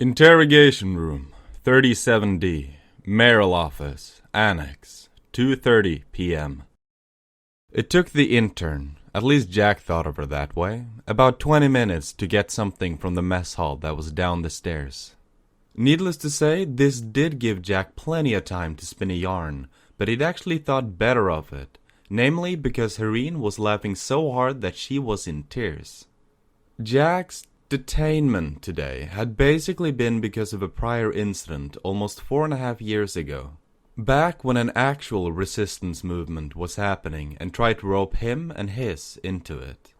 Interrogation Room, 37D, Mayoral Office, Annex, 2:30 p.m. It took the intern, at least Jack thought of her that way, about 20 minutes to get something from the mess hall that was down the stairs. Needless to say, this did give Jack plenty of time to spin a yarn, but he'd actually thought better of it, namely because Hareen was laughing so hard that she was in tears. Jack's detainment today had basically been because of a prior incident almost 4.5 years ago. Back when an actual resistance movement was happening and tried to rope him and his into it.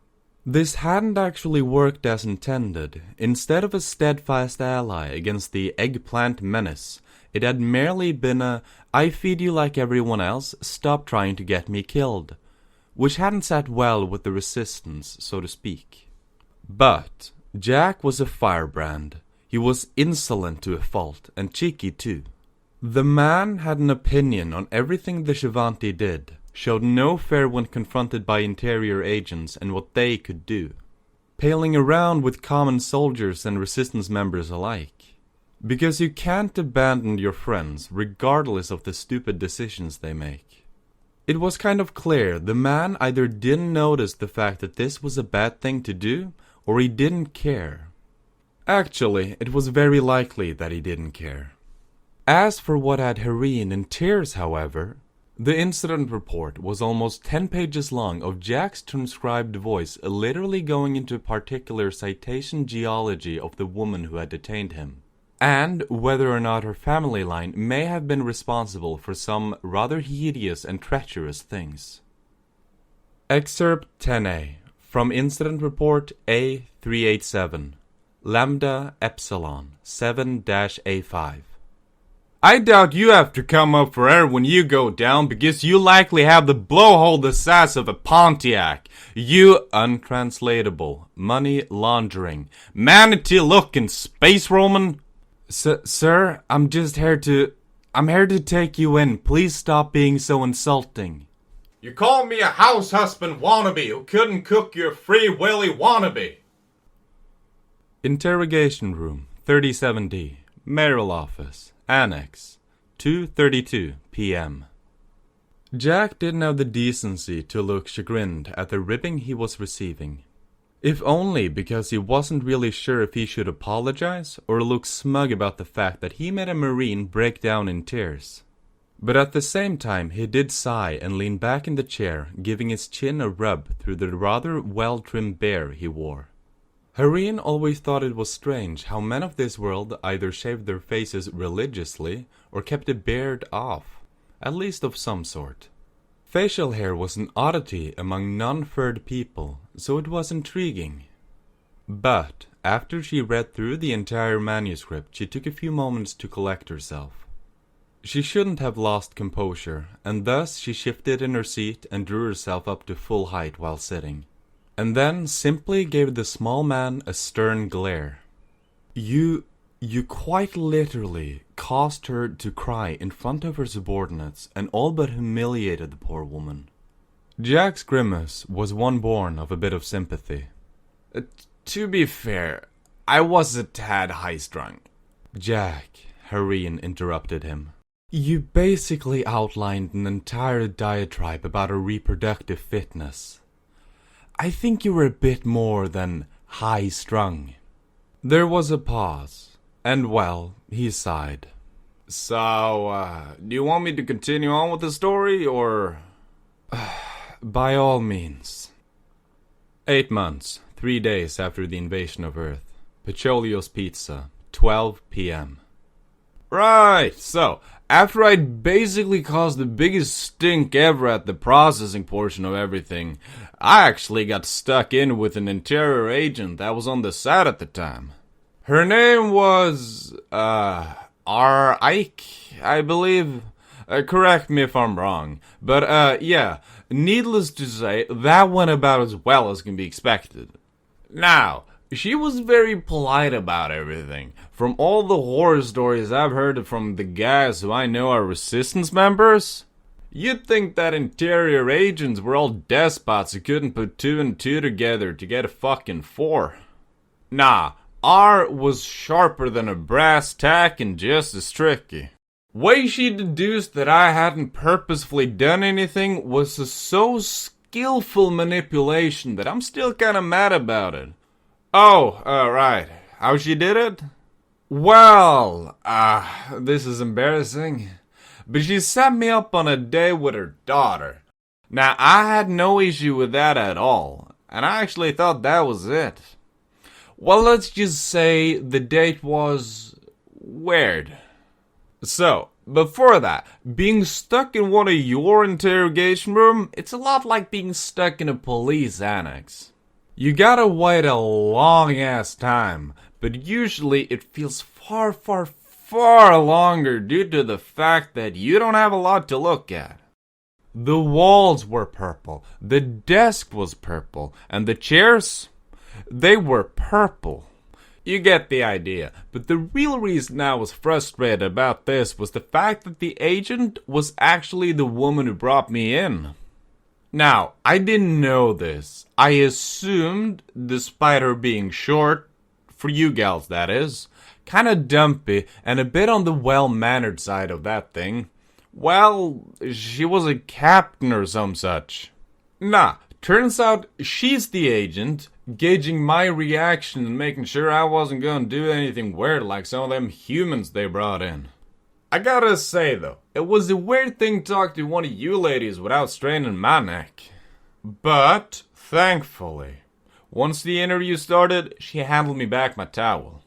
This hadn't actually worked as intended. Instead of a steadfast ally against the eggplant menace, it had merely been a "I feed you like everyone else, stop trying to get me killed," which hadn't sat well with the resistance, so to speak. But Jack was a firebrand. He was insolent to a fault, and cheeky too. The man had an opinion on everything the Shivanti did, showed no fear when confronted by interior agents and what they could do, paling around with common soldiers and resistance members alike. Because you can't abandon your friends regardless of the stupid decisions they make. It was kind of clear the man either didn't notice the fact that this was a bad thing to do, or he didn't care. Actually, it was very likely that he didn't care. As for what had Hareen in tears, however, the incident report was almost 10 pages long of Jack's transcribed voice literally going into particular citation geology of the woman who had detained him, and whether or not her family line may have been responsible for some rather hideous and treacherous things. Excerpt 10A from Incident Report A387, Lambda Epsilon 7-A5. I doubt you have to come up for air when you go down because you likely have the blowhole the size of a Pontiac. You untranslatable, money laundering, manatee-looking space Roman. Sir, I'm here to take you in. Please stop being so insulting. You call me a house husband wannabe who couldn't cook your free willy wannabe. Interrogation Room, 37D, Mayoral Office, Annex, 2:32 p.m. Jack didn't have the decency to look chagrined at the ribbing he was receiving. If only because he wasn't really sure if he should apologize or look smug about the fact that he made a Marine break down in tears. But at the same time he did sigh and lean back in the chair, giving his chin a rub through the rather well-trimmed beard he wore. Hareen always thought it was strange how men of this world either shaved their faces religiously or kept a beard off, at least of some sort. Facial hair was an oddity among non-furred people, so it was intriguing. But after she read through the entire manuscript, she took a few moments to collect herself. She shouldn't have lost composure, and thus she shifted in her seat and drew herself up to full height while sitting, and then simply gave the small man a stern glare. You quite literally caused her to cry in front of her subordinates and all but humiliated the poor woman. Jack's grimace was one born of a bit of sympathy. To be fair, I was a tad high-strung. Jack, Hareen interrupted him. You basically outlined an entire diatribe about her reproductive fitness. I think you were a bit more than high-strung. There was a pause, and well, he sighed. So, do you want me to continue on with the story, or? By all means. 8 months, 3 days after the invasion of Earth. Picciolio's Pizza, 12 p.m. Right, so, after I'd basically caused the biggest stink ever at the processing portion of everything, I actually got stuck in with an interior agent that was on the side at the time. Her name was, R. Ike, I believe. Correct me if I'm wrong. But, yeah, needless to say, that went about as well as can be expected. Now, she was very polite about everything. From all the horror stories I've heard from the guys who I know are resistance members, you'd think that interior agents were all despots who couldn't put 2 and 2 together to get a fucking 4. Nah, R was sharper than a brass tack and just as tricky. Way she deduced that I hadn't purposefully done anything was a so skillful manipulation that I'm still kinda mad about it. Oh, right. How she did it? Well, this is embarrassing. But she set me up on a date with her daughter. Now, I had no issue with that at all, and I actually thought that was it. Well, let's just say the date was weird. So, before that, being stuck in one of your interrogation room, it's a lot like being stuck in a police annex. You gotta wait a long ass time, but usually it feels far, far, far longer due to the fact that you don't have a lot to look at. The walls were purple, the desk was purple, and the chairs, they were purple. You get the idea, but the real reason I was frustrated about this was the fact that the agent was actually the woman who brought me in. Now, I didn't know this. I assumed, despite her being short, for you gals that is, kinda dumpy and a bit on the well-mannered side of that thing, well, she was a captain or some such. Nah, turns out she's the agent, gauging my reaction and making sure I wasn't gonna do anything weird like some of them humans they brought in. I gotta say though, it was a weird thing to talk to one of you ladies without straining my neck. But, thankfully, once the interview started, she handed me back my towel.